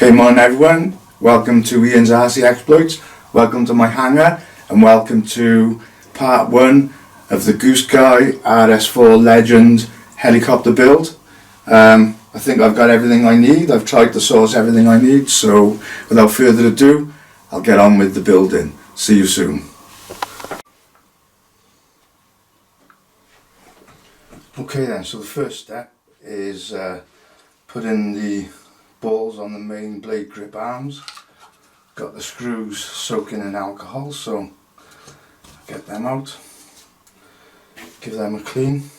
Okay, morning everyone, welcome to Ian's RC Exploits, welcome to my hangar and welcome to part 1 of the Goosky RS4 Legend helicopter build. I think I've got everything I need. I've tried to source everything I need, so without further ado I'll get on with the building. See you soon. Okay then, so the first step is putting the balls on the main blade grip arms. Got the screws soaking in alcohol, so get them out, give them a clean.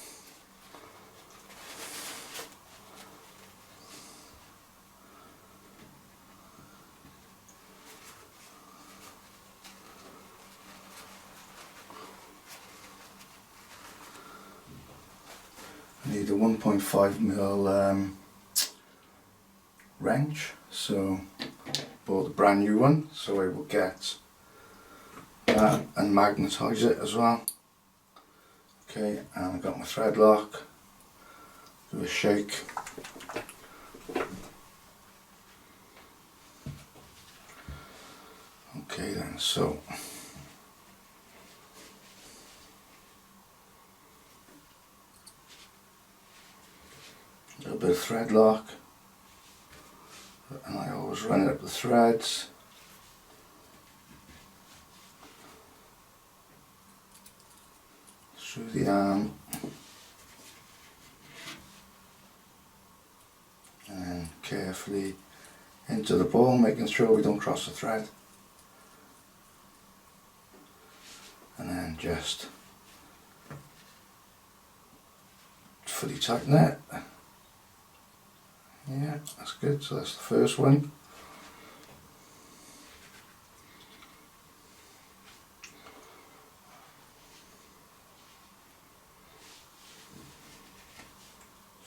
I need a 1.5mm wrench, so bought a brand new one, so I will get that and magnetise it as well. Okay, and I've got my thread lock, do a shake. Okay then, so a little bit of thread lock, and I always run it up the threads. Through the arm, and then carefully into the ball, making sure we don't cross the thread, and then just fully tighten it. Yeah, that's good. So that's the first one.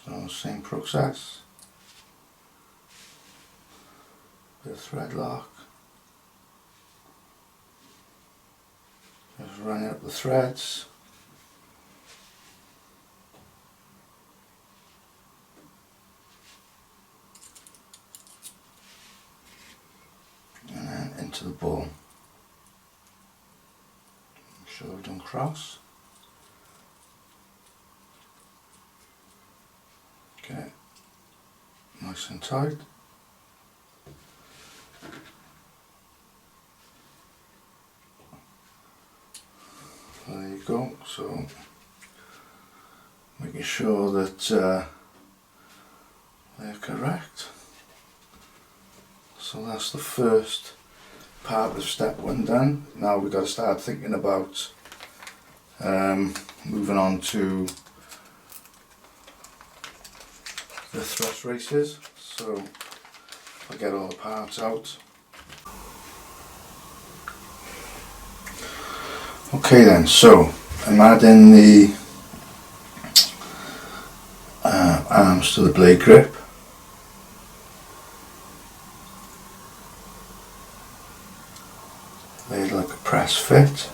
So same process. Bit of thread lock. Just running up the threads. And then into the ball. Make sure we don't cross. Okay, nice and tight. So there you go. So making sure that they're correct. So that's the first part of step 1 done. Now we've got to start thinking about moving on to the thrust races. So I'll get all the parts out. Okay then, so I'm adding the arms to the blade grip. Made like a press fit.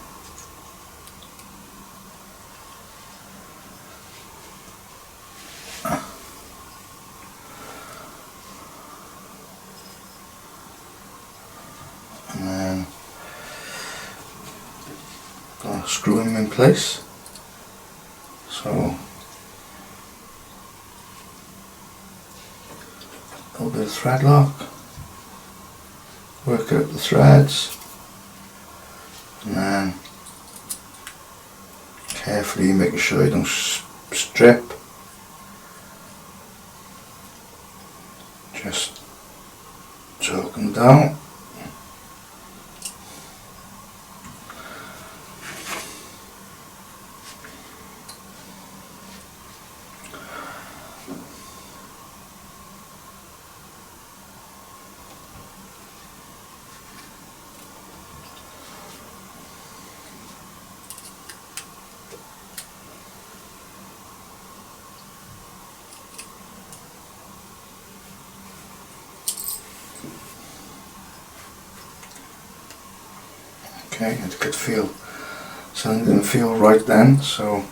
And then gonna screw them in place. So a little bit of thread lock, work out the threads, and then carefully making sure you don't strip. Just choke them down. Okay, it could feel, something didn't feel right then, so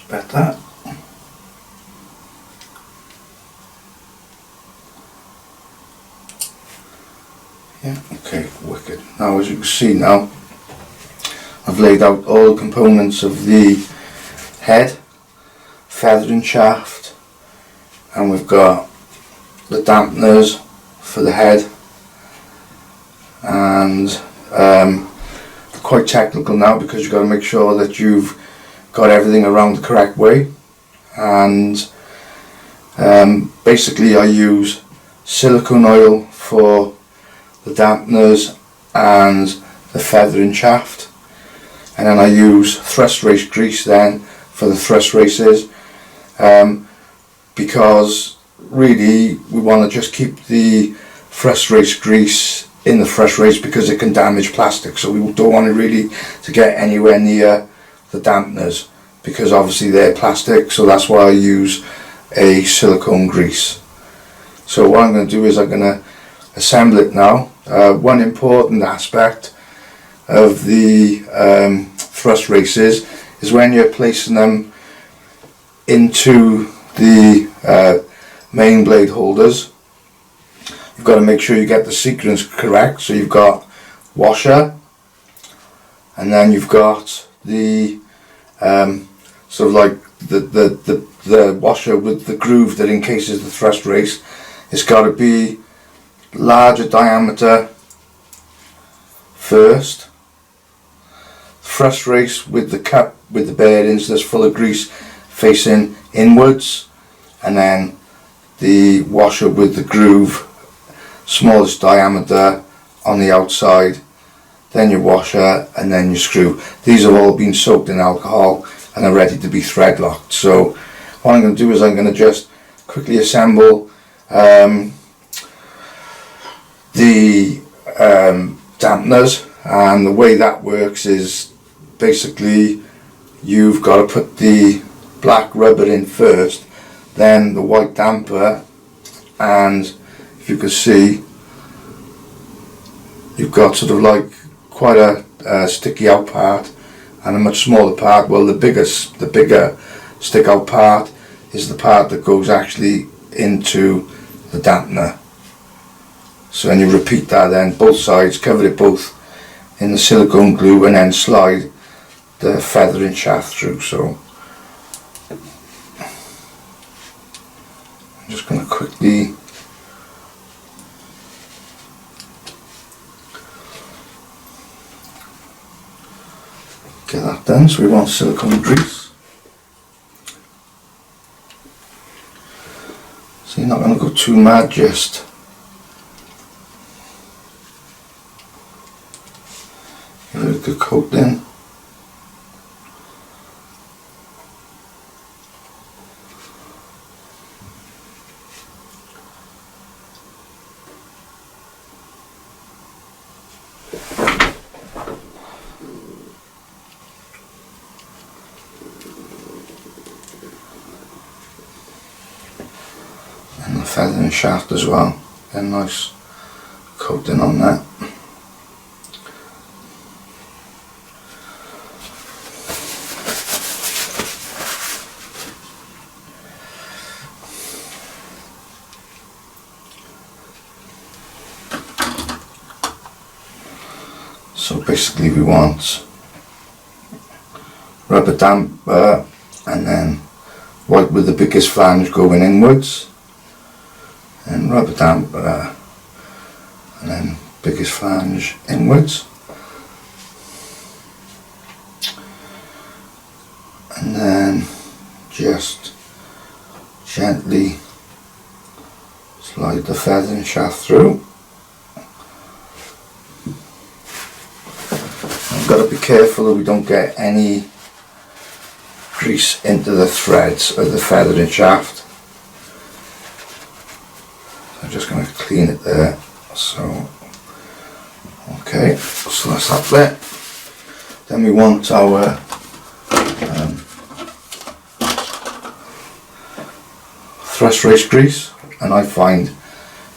Expect that. Yeah, okay, wicked. Now as you can see now, I've laid out all the components of the head, feathering shaft, and we've got the dampeners for the head, and quite technical now because you've got to make sure that you've got everything around the correct way. And basically I use silicone oil for the dampeners and the feathering shaft, and then I use thrust race grease then for the thrust races, because really we want to just keep the thrust race grease in the thrust race because it can damage plastic, so we don't want it really to get anywhere near the dampeners because obviously they're plastic, so that's why I use a silicone grease. So what I'm going to do is I'm going to assemble it now. One important aspect of the thrust races is when you're placing them into the main blade holders, you've got to make sure you get the sequence correct. So you've got washer, and then you've got the sort of like the washer with the groove that encases the thrust race. It's got to be larger diameter first, thrust race with the cup with the bearings that's full of grease facing inwards, and then the washer with the groove smallest diameter on the outside, then your washer, and then your screw. These have all been soaked in alcohol and are ready to be thread locked. So what I'm going to do is I'm going to just quickly assemble the dampeners, and the way that works is basically you've got to put the black rubber in first, then the white damper, and if you can see you've got sort of like quite a sticky out part and a much smaller part. Well, the bigger stick out part is the part that goes actually into the dampener. So then you repeat that then both sides, cover it both in the silicone glue, and then slide the feathering shaft through. So I'm just going to quickly get that done. So we want silicone grease. So you're not going to go too mad, just give it a good coat then. And the feathering shaft as well, get a nice coating on that. So basically we want rubber damper, and then white with the biggest flange going inwards, and rubber damper, and then biggest flange inwards, and then just gently slide the feathering shaft through. I've got to be careful that we don't get any grease into the threads of the feathering shaft. I'm just going to clean it there. So okay, so that's that there. Then we want our thrust race grease, and I find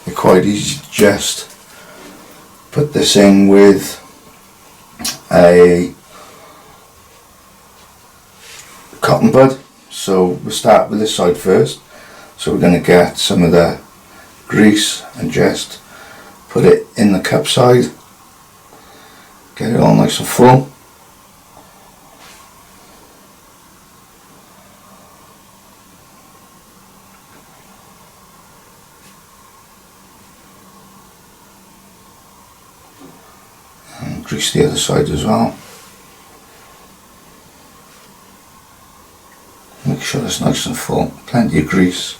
it quite easy to just put this in with a cotton bud, So we'll start with this side first. So we're going to get some of the grease and just put it in the cup side, get it all nice and full. And grease the other side as well. Make sure it's nice and full, plenty of grease.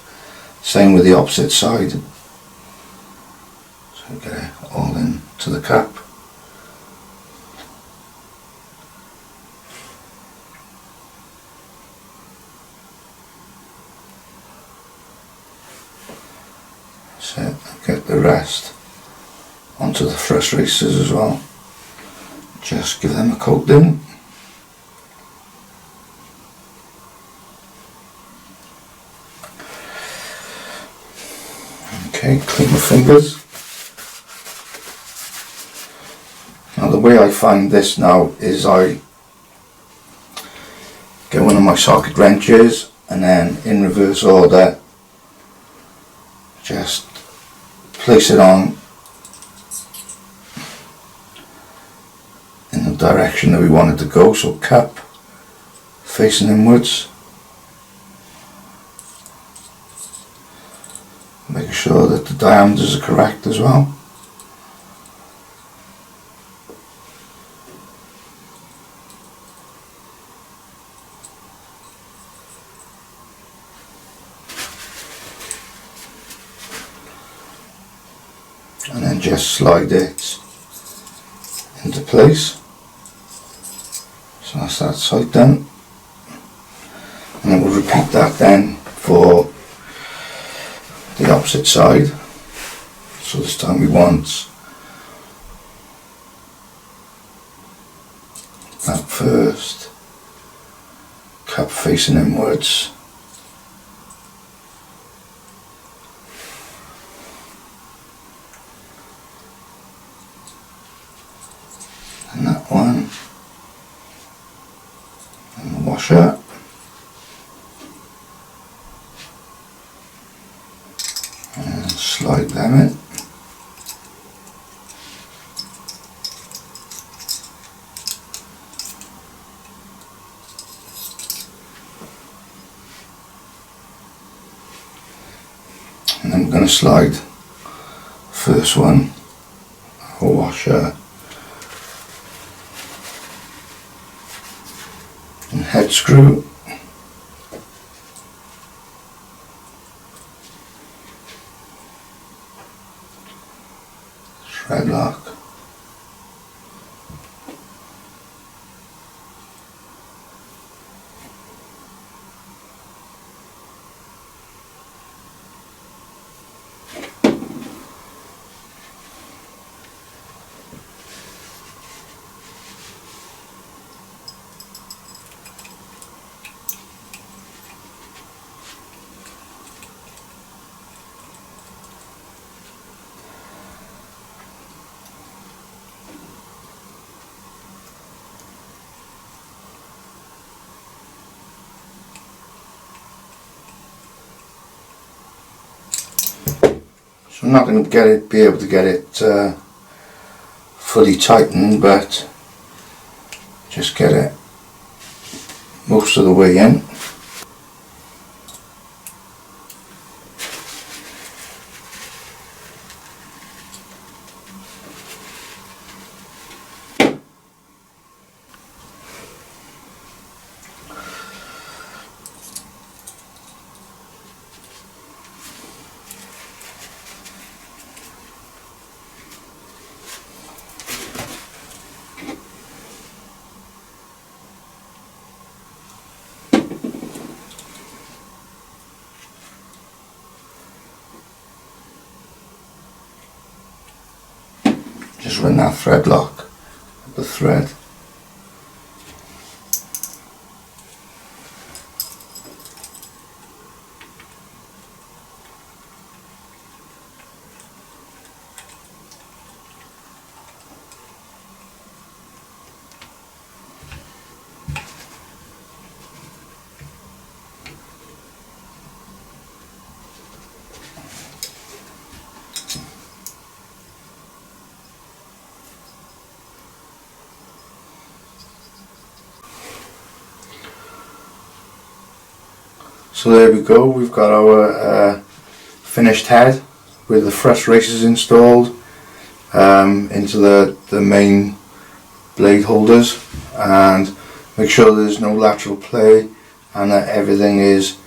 Same with the opposite side. So get it all into the cup. That's it. Get the rest onto the thrust racers as well. Just give them a coat in. Okay, clean my fingers. Now the way I find this now is I get one of my socket wrenches and then in reverse order just place it on in the direction that we want it to go, so cup facing inwards. Making sure that the diameters are correct as well. And then just slide it into place. So that's that side done. And then we'll repeat that then for the opposite side. So this time we want that first, cup facing inwards, and that one, and the washer. And slide them in. And then we're going to slide first one, a washer and head screw. Thread lock. So I'm not going to be able to get it fully tightened, but just get it most of the way in. Just run that thread lock at the thread. So there we go, we've got our finished head with the thrust races installed into the main blade holders, and make sure there's no lateral play and that everything is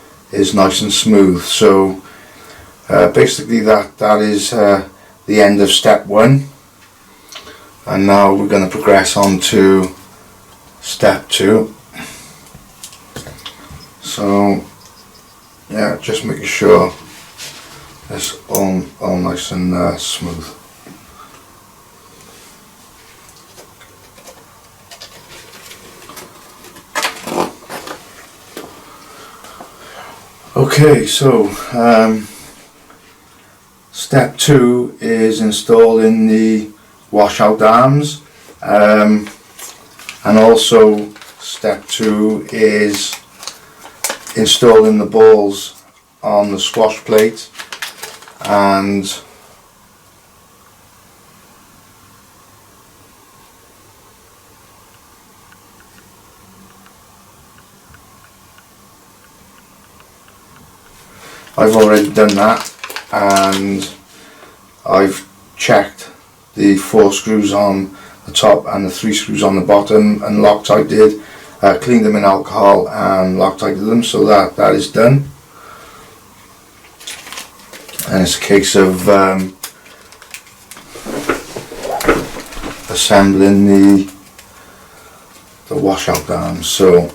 nice and smooth. So basically that is the end of step 1, and now we're going to progress on to step 2. So yeah, just making sure it's all nice and smooth. Okay, so step 2 is installing the washout arms, and also step 2 is installing the balls on the squash plate, and I've already done that, and I've checked the 4 screws on the top and the 3 screws on the bottom and Loctited, cleaned them in alcohol and Loctited them, so that is done. And it's a case of assembling the washout arms. So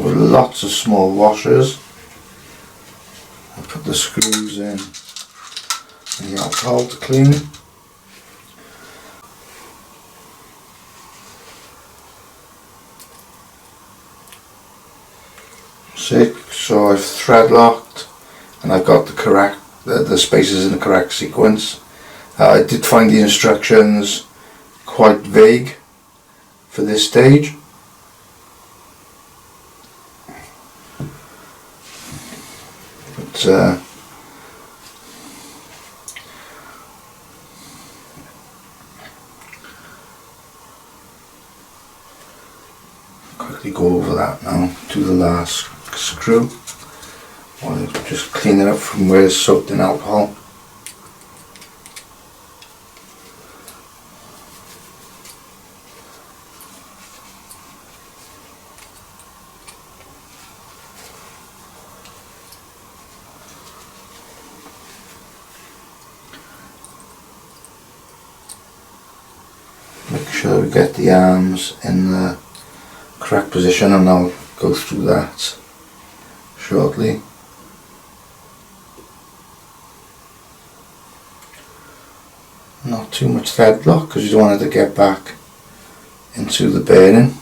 with lots of small washers, I put the screws in the alcohol to clean. So I've thread locked and I've got the spaces in the correct sequence. I did find the instructions quite vague for this stage. Quickly go over that now to the last screw, while just clean it up from where it's soaked in alcohol. Make sure we get the arms in the correct position, and I'll go through that shortly. Not too much thread lock because you don't want it to get back into the bearing.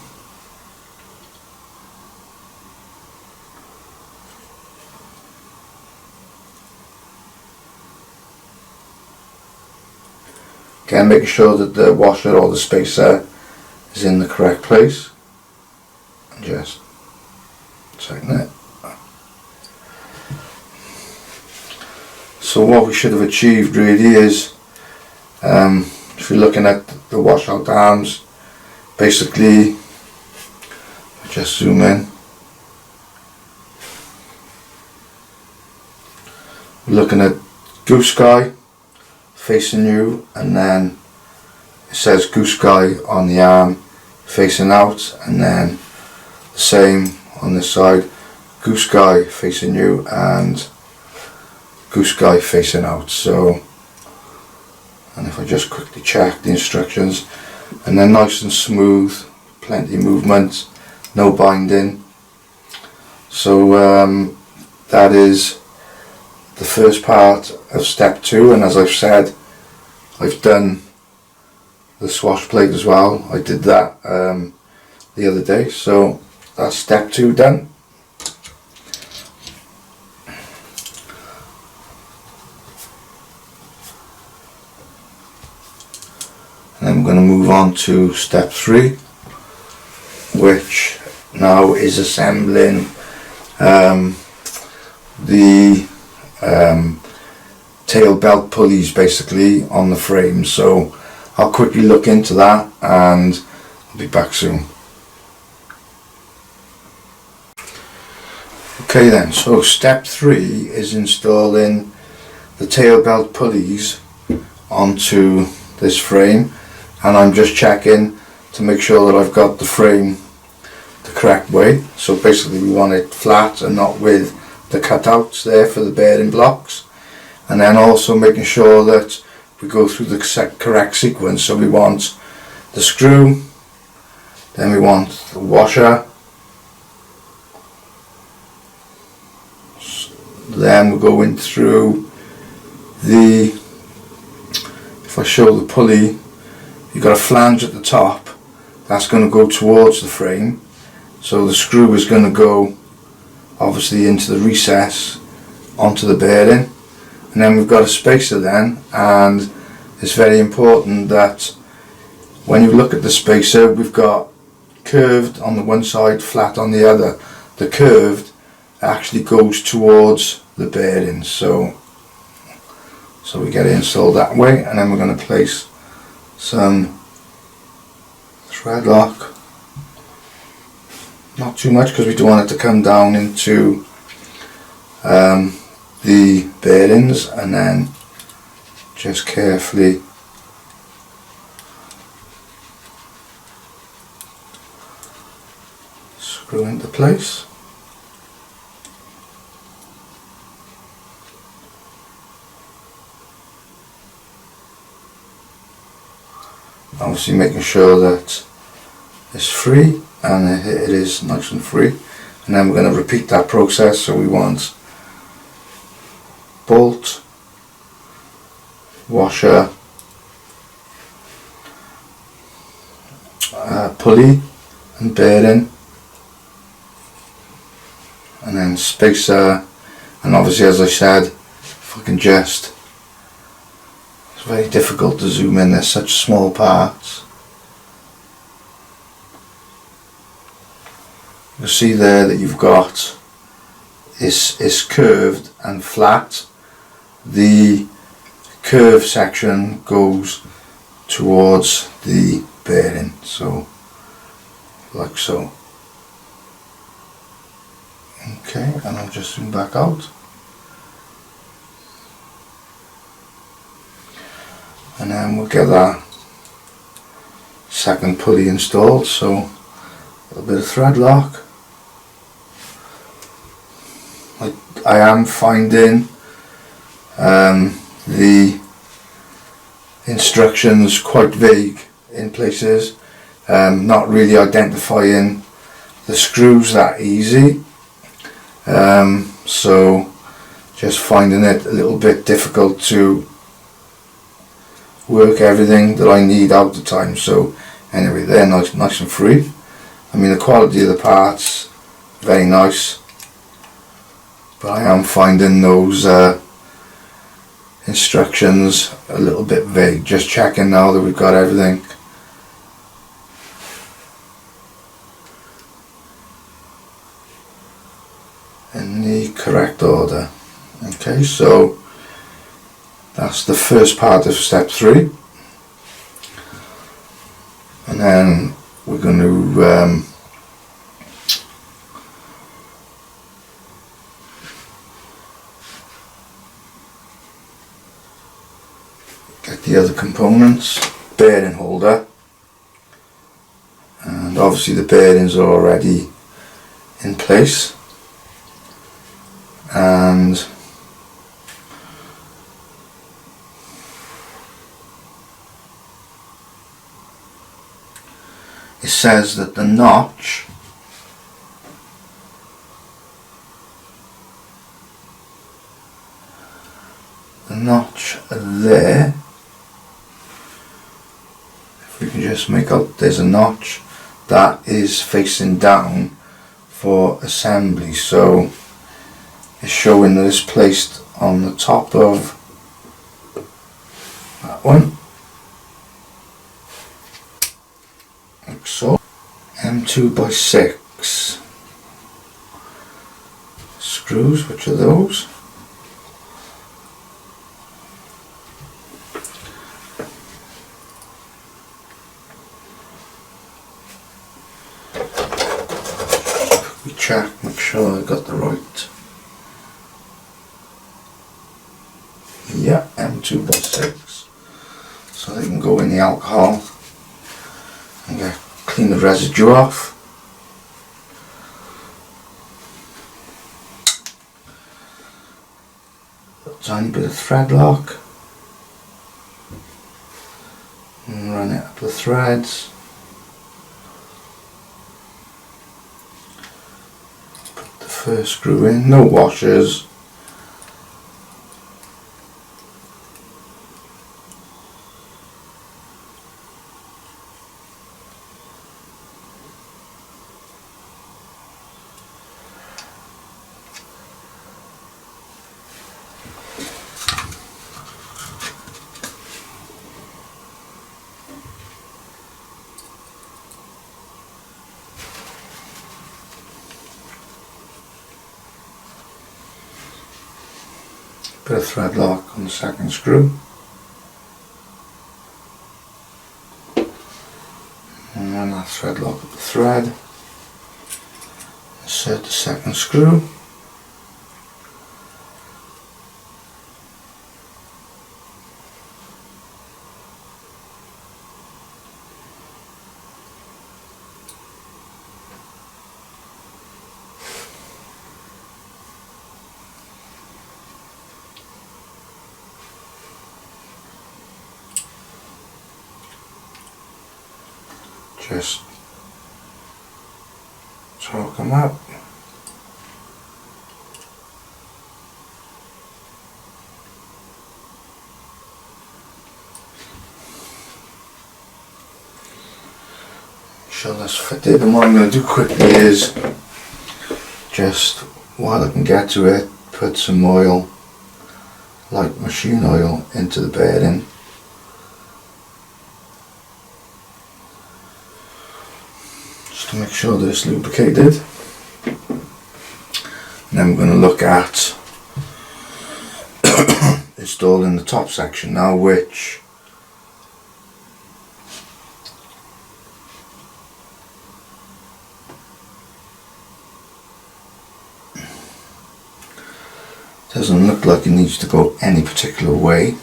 Again, making sure that the washer or the spacer is in the correct place, and just tighten it. So what we should have achieved really is, if you're looking at the washout arms, basically, just zoom in, we're looking at Goosky facing you, and then it says Goosky on the arm facing out, and then the same on this side, Goosky facing you and Goosky facing out. So, and if I just quickly check the instructions, and then nice and smooth, plenty of movement, no binding. So that is the first part of step 2, and as I've said, I've done the swash plate as well. I did that the other day, so that's step 2 done. And then we're going to move on to step 3, which now is assembling the tail belt pulleys basically on the frame. So I'll quickly look into that and I'll be back soon. Okay then, so step 3 is installing the tail belt pulleys onto this frame, and I'm just checking to make sure that I've got the frame the correct way. So basically we want it flat and not with the cutouts there for the bearing blocks, and then also making sure that we go through the correct sequence. So we want the screw, then we want the washer, then we're going through the, if I show the pulley, you've got a flange at the top that's going to go towards the frame, so the screw is going to go obviously into the recess onto the bearing, and then we've got a spacer then, and it's very important that when you look at the spacer, we've got curved on the one side, flat on the other. The curved actually goes towards the bearing, so we get it installed that way, and then we're going to place some thread lock, not too much because we don't want it to come down into the bearings, and then just carefully screw into place. Obviously making sure that it's free, and it is nice and free, and then we're going to repeat that process. So we want bolt, washer, pulley and bearing, and then spacer, and obviously, as I said, if I can just, it's very difficult to zoom in, there's such small parts. You'll see there that you've got is curved and flat. The curved section goes towards the bearing, so like so. Okay, and I'll just zoom back out, and then we'll get that second pulley installed. So a little bit of thread lock. I am finding the instructions quite vague in places, not really identifying the screws that easy, so just finding it a little bit difficult to work everything that I need out the time. So anyway, they're nice and free. I mean, the quality of the parts very nice, but I am finding those instructions a little bit vague. Just checking now that we've got everything in the correct order. Okay, so that's the first part of step 3, and then we're going to get the other components. Bearing holder, and obviously the bearings are already in place, and it says that the notch notch there. If we can just make out there's a notch that is facing down for assembly, so it's showing that it's placed on the top of that one, like so. M2x6 screws, which are those? We check, make sure I got the right. Yeah, M2x6. So they can go in the alcohol and clean the residue off. A tiny bit of thread lock. And run it up the threads. Put the first screw in, no washers. Bit of thread lock on the second screw, and run that thread lock up the thread. Insert the second screw. Just torque them up. Sure that's fitted, and what I'm going to do quickly is just, while I can get to it, put some oil, like machine oil, into the bearing. To make sure that it's lubricated. And then we're going to look at installing the top section now, which doesn't look like it needs to go any particular way.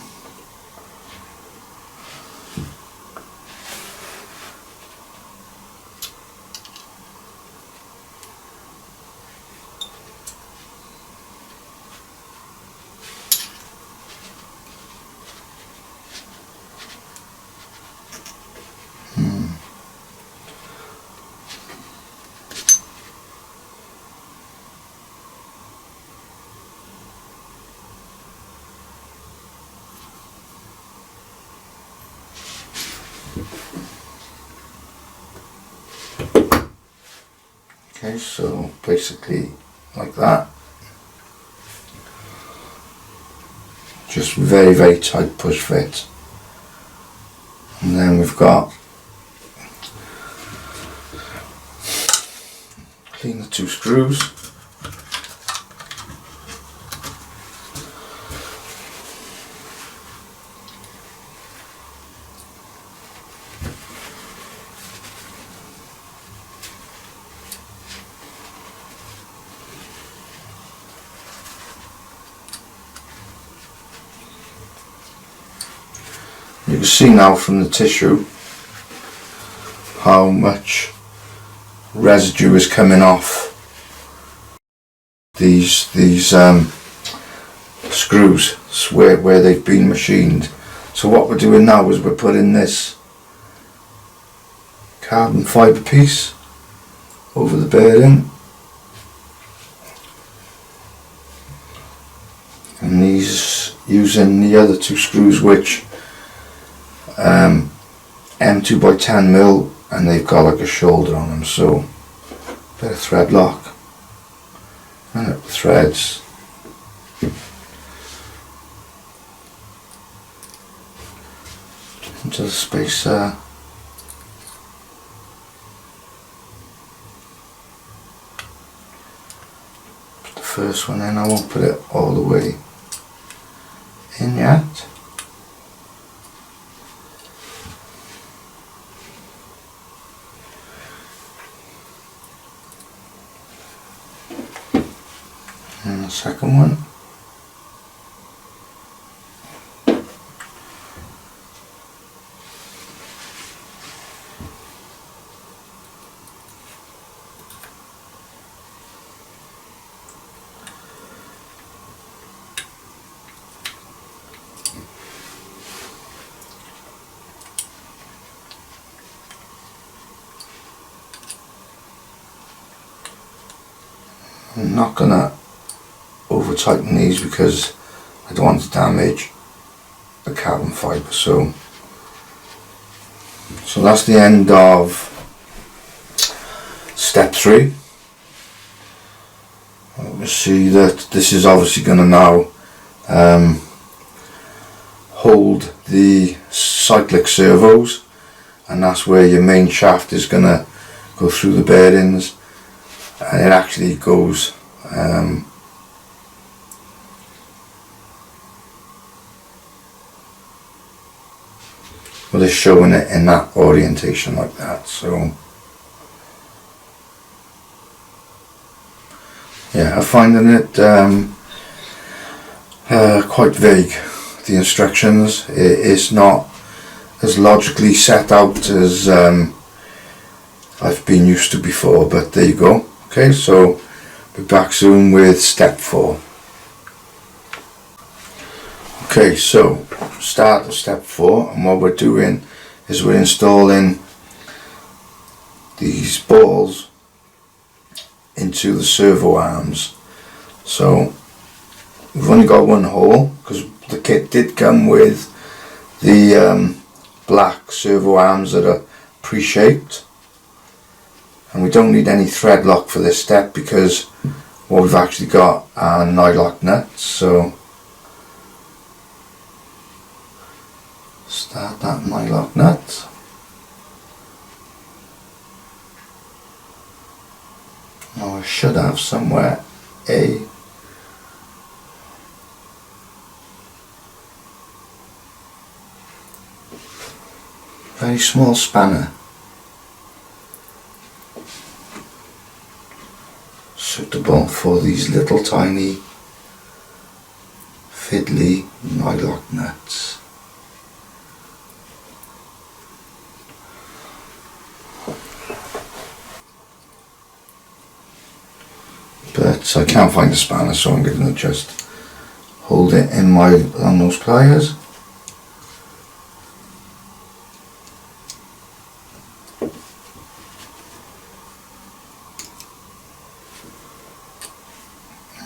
Okay, so basically like that. Just very, very tight push fit. And then we've got clean the two screws. You can see now from the tissue how much residue is coming off these screws where they've been machined. So what we're doing now is we're putting this carbon fibre piece over the bearing, and these use using the other two screws, which M2 by 10mm, and they've got like a shoulder on them, so bit of thread lock, and up the threads. Into the spacer. Put the first one in. I won't put it all the way in yet. And the second one. I'm not gonna over tighten these because I don't want to damage the carbon fibre. So that's the end of step 3. We'll see that this is obviously going to now hold the cyclic servos, and that's where your main shaft is going to go through the bearings, and it actually goes well, it's showing it in that orientation like that. So yeah, I'm finding it quite vague, the instructions. It's not as logically set out as I've been used to before, but there you go. Okay, so be back soon with step 4. Okay, so start of step 4, and what we're doing is we're installing these balls into the servo arms. So we've only got one hole because the kit did come with the black servo arms that are pre-shaped, and we don't need any thread lock for this step because what we've actually got are nylock nuts. So start that nylock nut. Now I should have somewhere a very small spanner suitable for these little tiny fiddly nylock nuts. But I can't find the spanner, so I'm going to just hold it in my long nose pliers.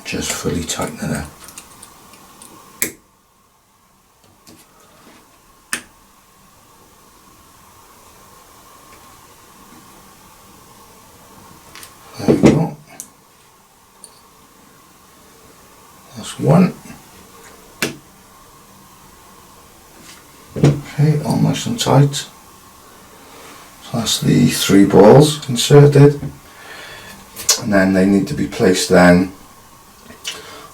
Just fully tighten it up. There we go. That's one. Okay, all nice and tight. So that's the 3 balls inserted, and then they need to be placed then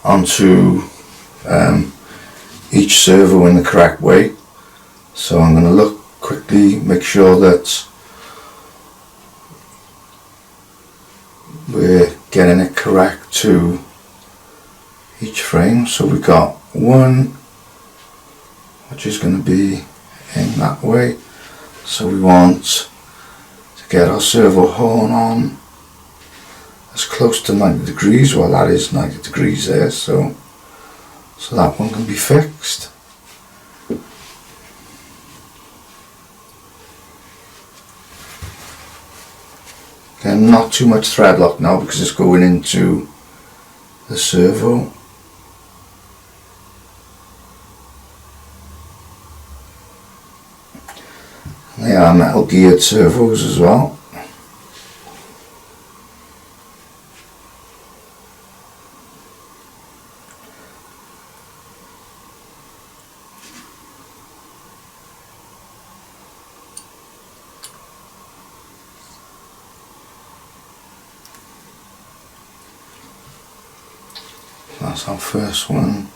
onto each servo in the correct way. So I'm going to look quickly, make sure that we're getting it correct to each frame. So we've got one which is going to be in that way, so we want to get our servo horn on as close to 90 degrees. Well, that is 90 degrees there, so that one can be fixed. Again, not too much thread lock now because it's going into the servo. are metal geared servos as well. That's our first one.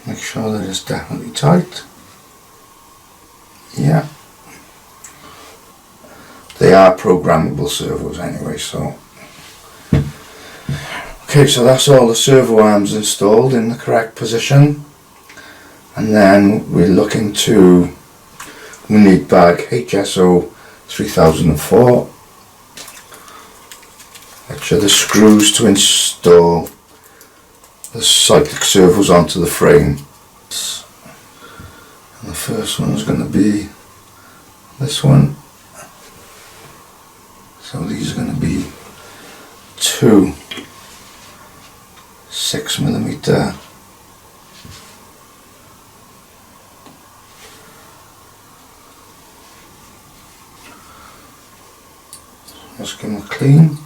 Make sure that it's definitely tight. Yeah. They are programmable servos anyway, so. Okay, so that's all the servo arms installed in the correct position. And then we're looking to, we need bag HSO 3004, which are the screws to install the cyclic servos onto the frame. And the first one is going to be this one. So these are going to be two 6mm just give them a clean.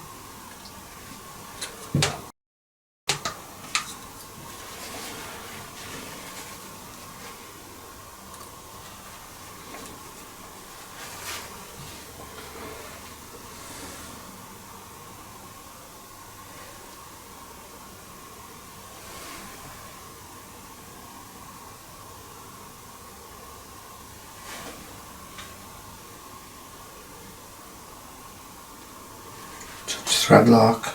Thread lock.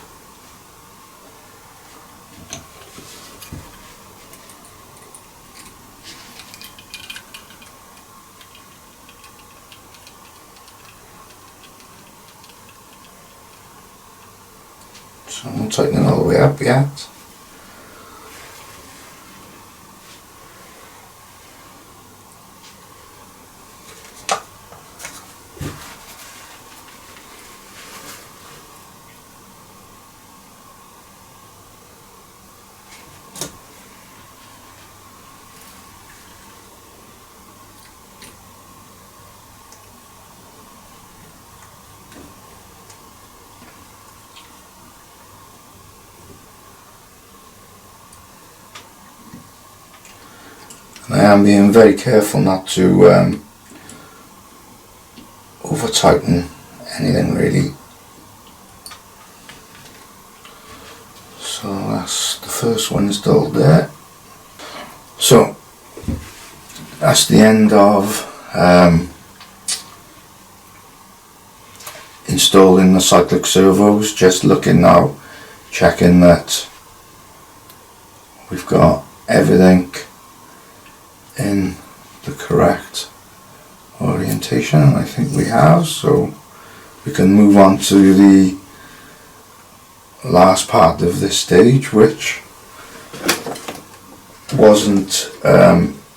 So I'm not tightening all the way up yet. I am being very careful not to over tighten anything really. So that's the first one installed there. So that's the end of installing the cyclic servos. Just looking now, checking that we've got everything in the correct orientation. I think we have, so we can move on to the last part of this stage, which wasn't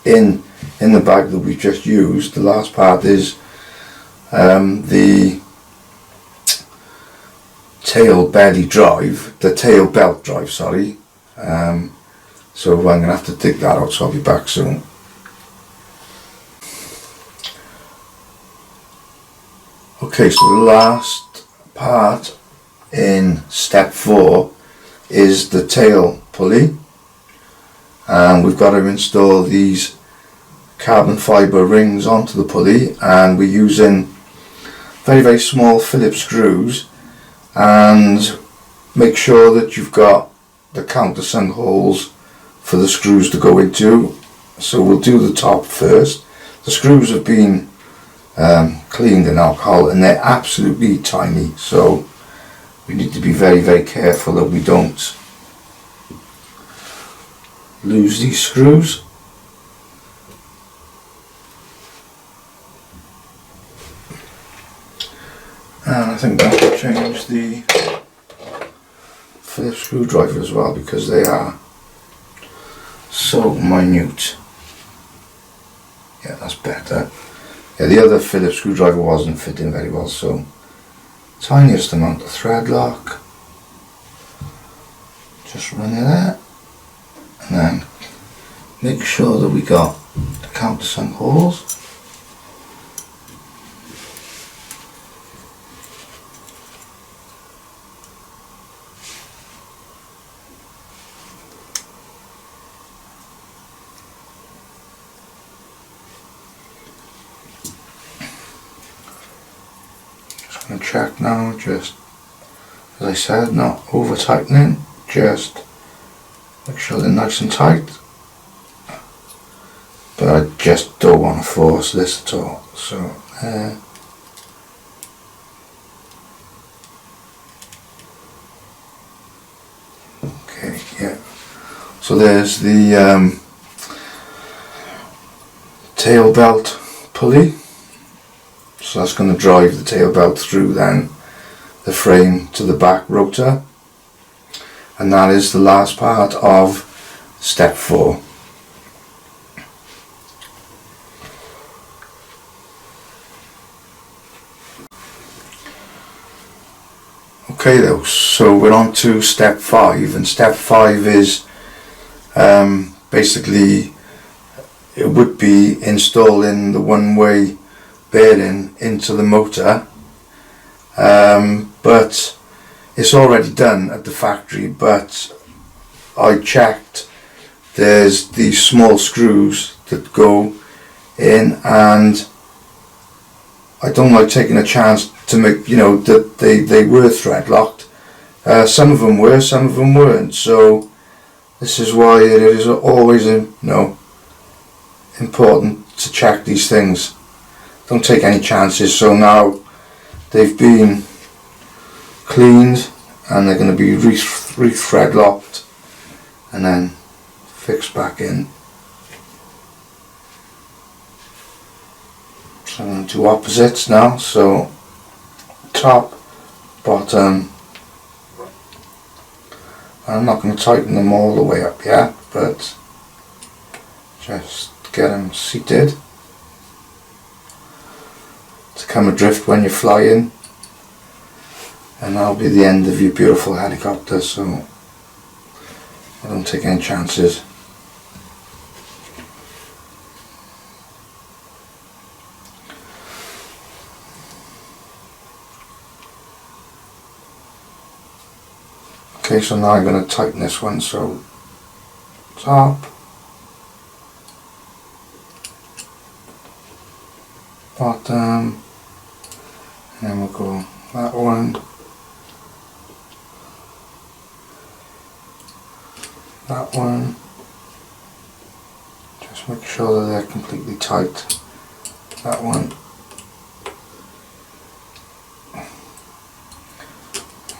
in the bag that we just used. The last part is the tail belly drive, the tail belt drive, sorry. So I'm going to have to dig that out, so I'll be back soon. Okay, so the last part in step 4 is the tail pulley, and we've got to install these carbon fibre rings onto the pulley, and we're using very small Phillips screws. And make sure that you've got the countersunk holes for the screws to go into. So we'll do the top first. The screws have been cleaned in alcohol and they're absolutely tiny, so we need to be very careful that we don't lose these screws. And I think that will change the Phillips screwdriver as well, because they are so minute. Yeah, that's better. Yeah, the other Phillips screwdriver wasn't fitting very well, so tiniest amount of thread lock. Just run it there, and then make sure that we got the countersunk holes. Just going to check now, just as I said, not over tightening, just make sure they're nice and tight. But I just don't want to force this at all, so okay, yeah. So there's the tail belt pulley, so that's going to drive the tail belt through then the frame to the back rotor, and that is the last part of step 4. Okay though, so we're on to step 5, and step 5 is basically it would be installing the one-way bearing into the motor, but it's already done at the factory, but I checked, there's these small screws that go in, and I don't like taking a chance to make, you know, that they were thread locked. Some of them were, some of them weren't, so this is why it is always important to check these things. Don't take any chances. So now they've been cleaned and they're going to be re-thread locked and then fixed back in. So I'm going to do opposites now, so top, bottom. I'm not going to tighten them all the way up yet, but just get them seated to come adrift when you're flying, and that'll be the end of your beautiful helicopter, so I don't take any chances. Okay, so now I'm going to tighten this one, so top, bottom, and then we'll go that one, that one, just make sure that they're completely tight, that one,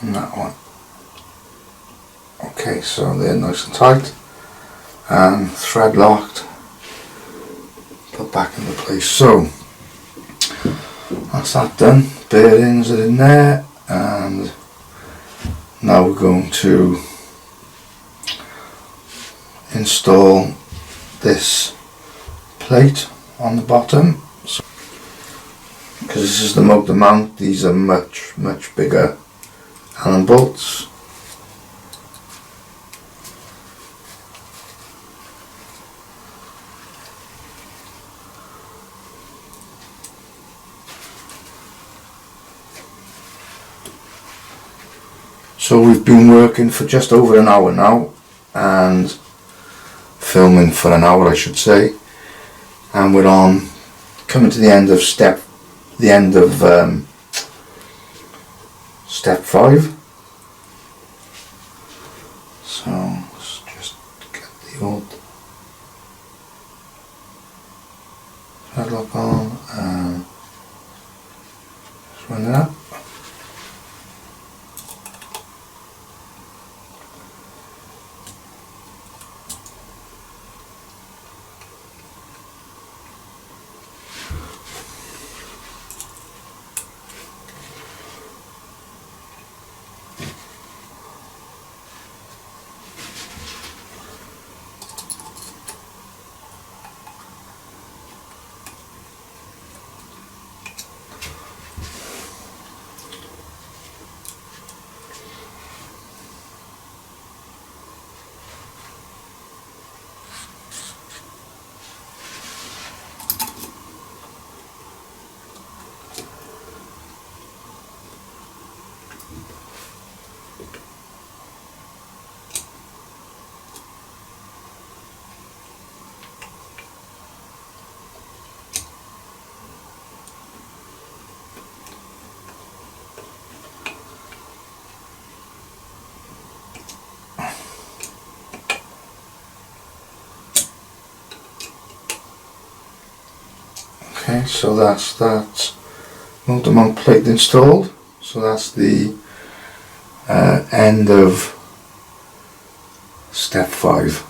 and that one. Okay, so they're nice and tight and thread locked, put back into place. So that's that done. Bearings are in there, and now we're going to install this plate on the bottom. So, because this is the motor mount, these are much bigger Allen bolts. So we've been working for just over an hour now, and filming for an hour I should say, and we're on coming to the end of step 5. So let's just get the old thread lock on and just run it up. Okay, so that's that motor mount plate installed. So that's the end of step 5.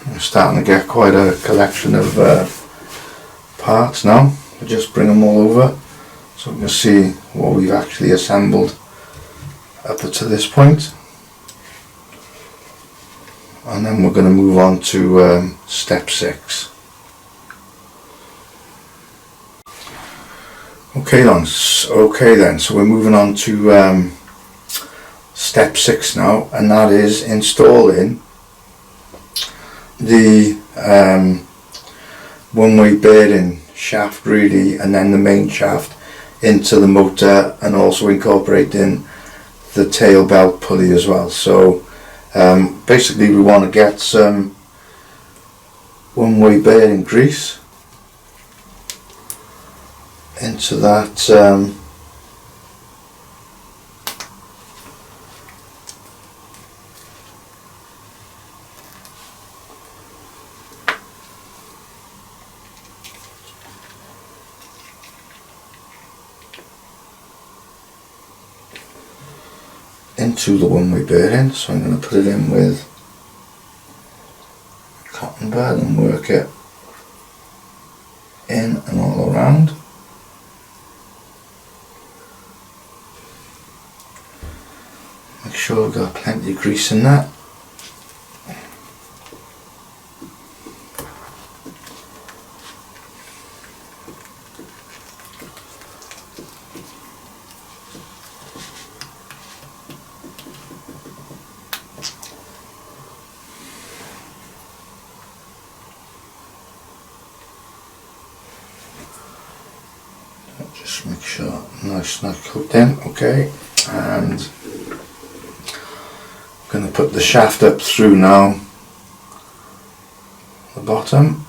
I'm starting to get quite a collection of parts now. I'll just bring them all over so we can see what we've actually assembled up to this point. And then we're going to move on to step 6. Okay then, so we're moving on to step 6 now, and that is installing the one-way bearing shaft really, and then the main shaft into the motor, and also incorporating the tail belt pulley as well. So basically we want to get some one-way bearing grease into that into the one-way bearing. So I'm going to put it in with cotton bud and work it in and all around. Make sure we've got plenty of grease in that. Just make sure nice and cooked in. Okay, and I'm going to put the shaft up through now the bottom,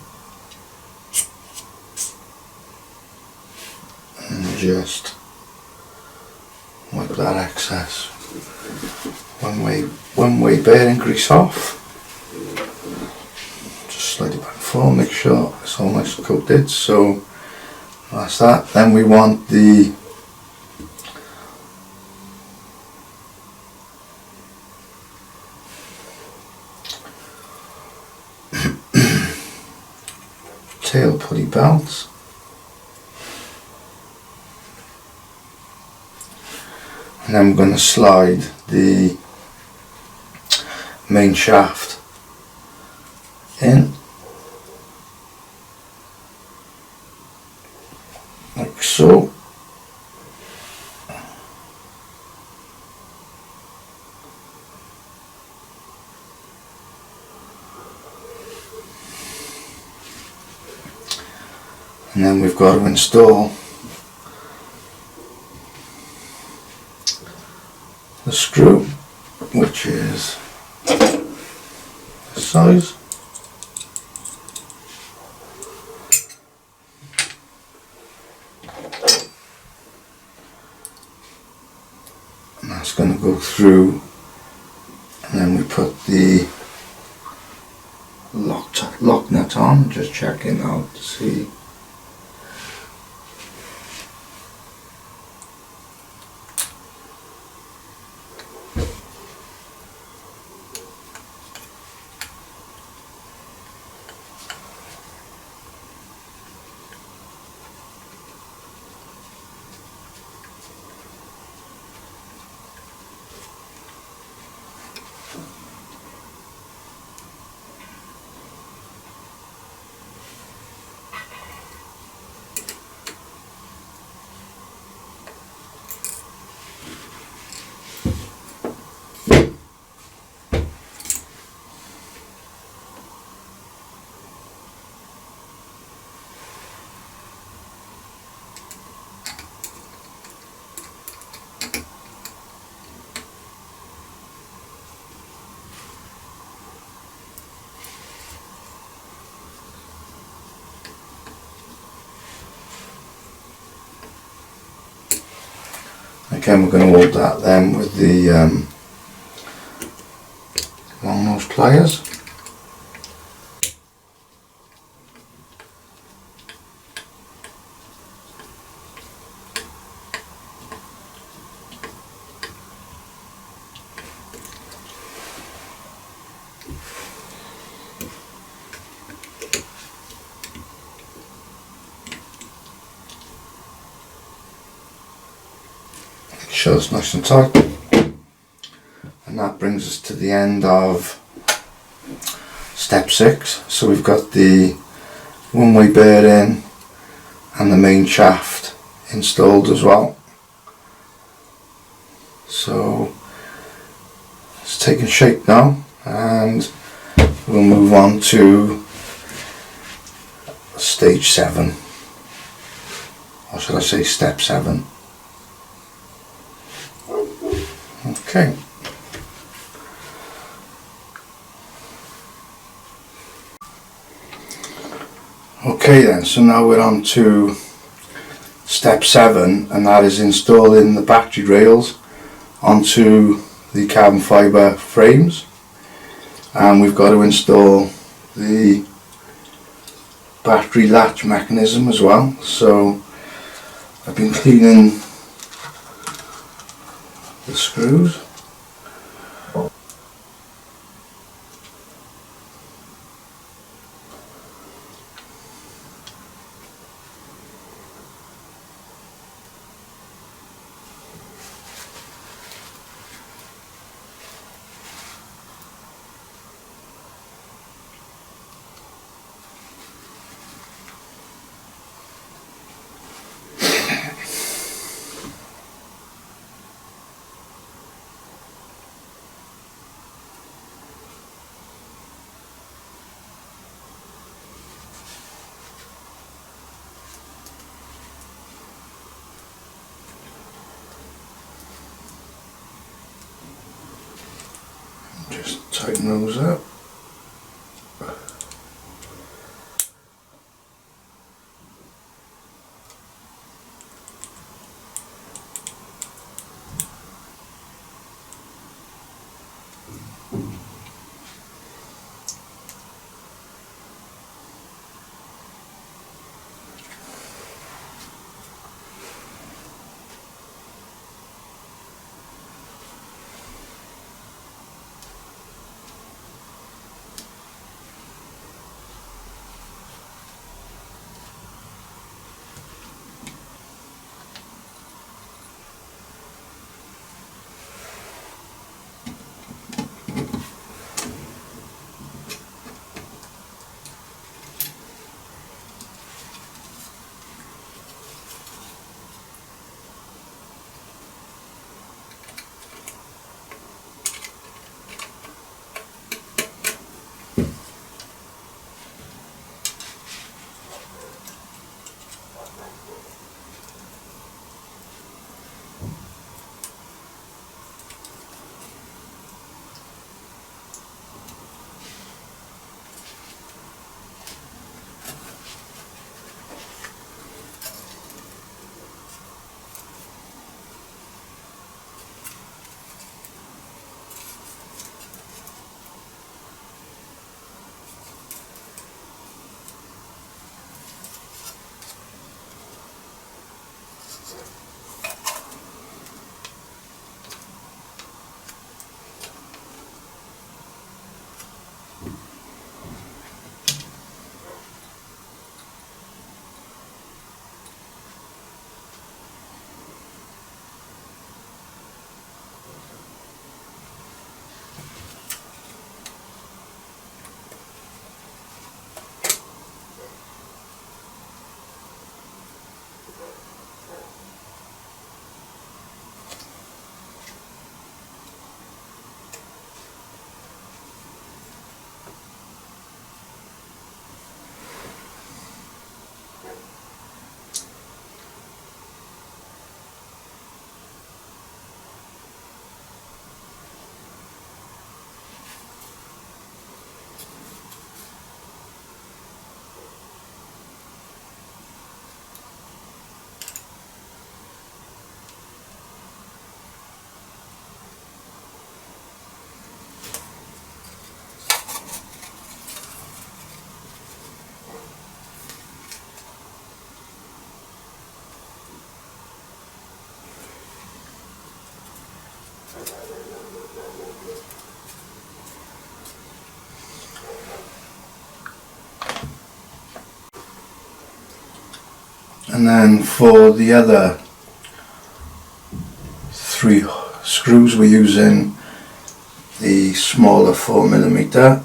and just wipe that excess one-way bearing grease off. Just slide it back and forth, make sure it's all nice and coated. So that's that. Then we want the tail pulley belt, and then we're going to slide the main shaft in like so. And then we've got to install the screw, which is this size. And that's going to go through, and then we put the lock nut on, just checking out to see. Again, we're going to hold that then with the long nose pliers. sure it's nice and tight. And that brings us to the end of step 6. So we've got the one-way bearing and the main shaft installed as well. So it's taking shape now, and we'll move on to stage 7, or should I say step 7. Okay. Okay then, so now we're on to step 7, and that is installing the battery rails onto the carbon fibre frames, and we've got to install the battery latch mechanism as well. So I've been cleaning the screws. Just tighten those up. And then for the other 3 screws. We're using the smaller 4mm.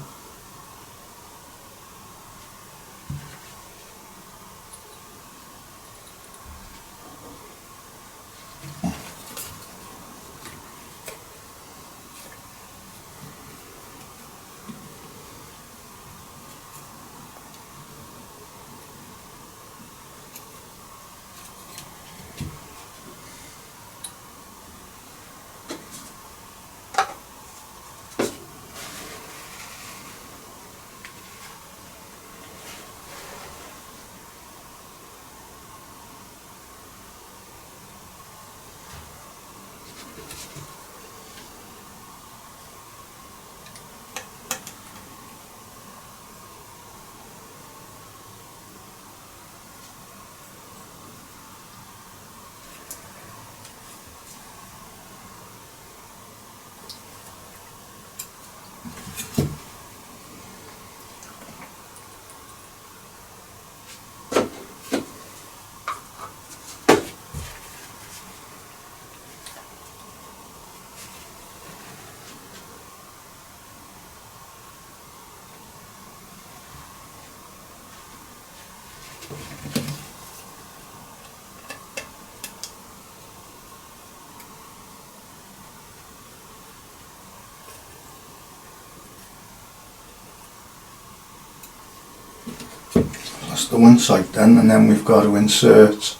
That's the one side done, and then we've got to insert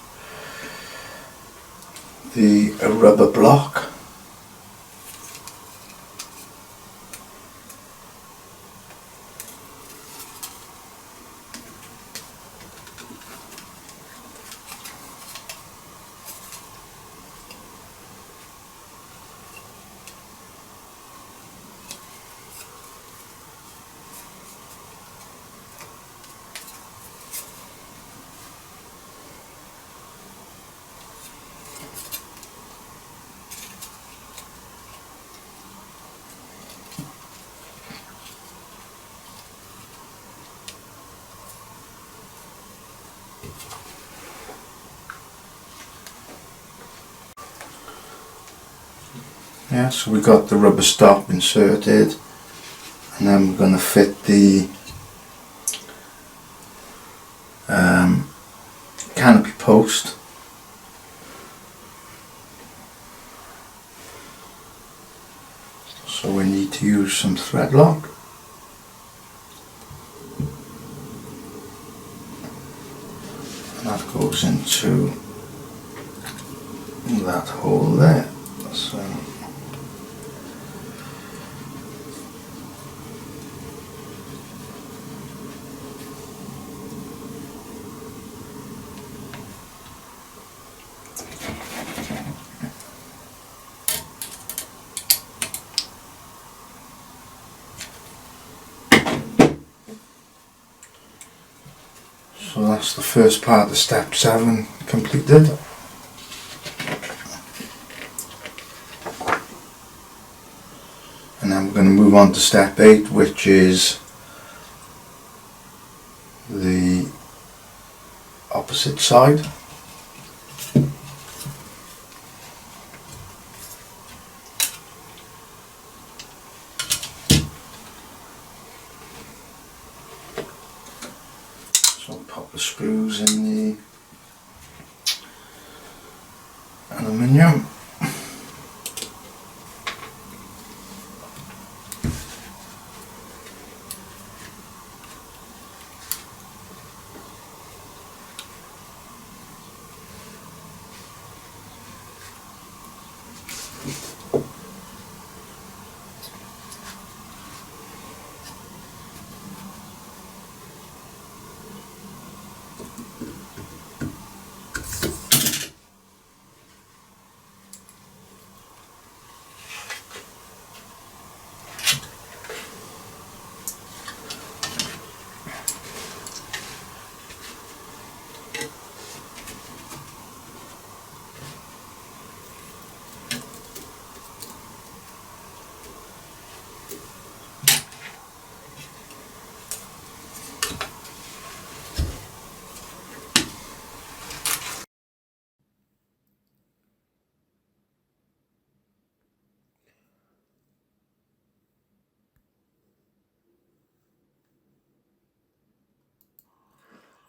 the rubber block. Yeah, so we got the rubber stop inserted, and then we're going to fit the canopy post. So we need to use some thread lock. And that goes into that hole there. So So that's the first part of step 7 completed. And then we're going to move on to step 8, which is the opposite side. So pop the screws in the aluminium.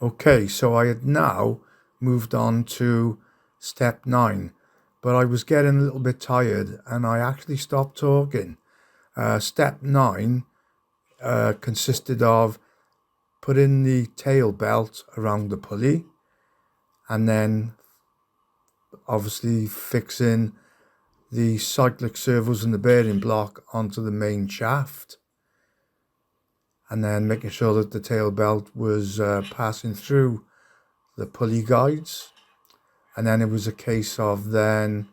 Okay, so I had now moved on to step 9, but I was getting a little bit tired and I actually stopped talking. Step 9 consisted of putting the tail belt around the pulley and then obviously fixing the cyclic servos and the bearing block onto the main shaft, and then making sure that the tail belt was passing through the pulley guides. And then it was a case of then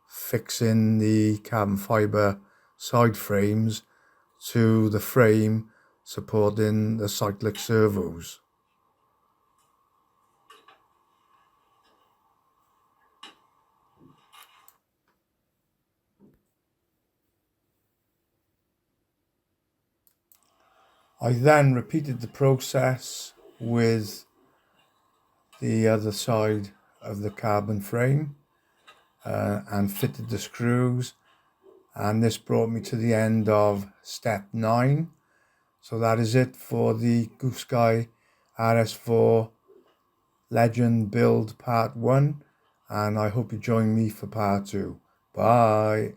fixing the carbon fibre side frames to the frame supporting the cyclic servos. I then repeated the process with the other side of the carbon frame and fitted the screws, and this brought me to the end of step 9. So that is it for the Goosky RS4 Legend build part 1, and I hope you join me for part 2. Bye.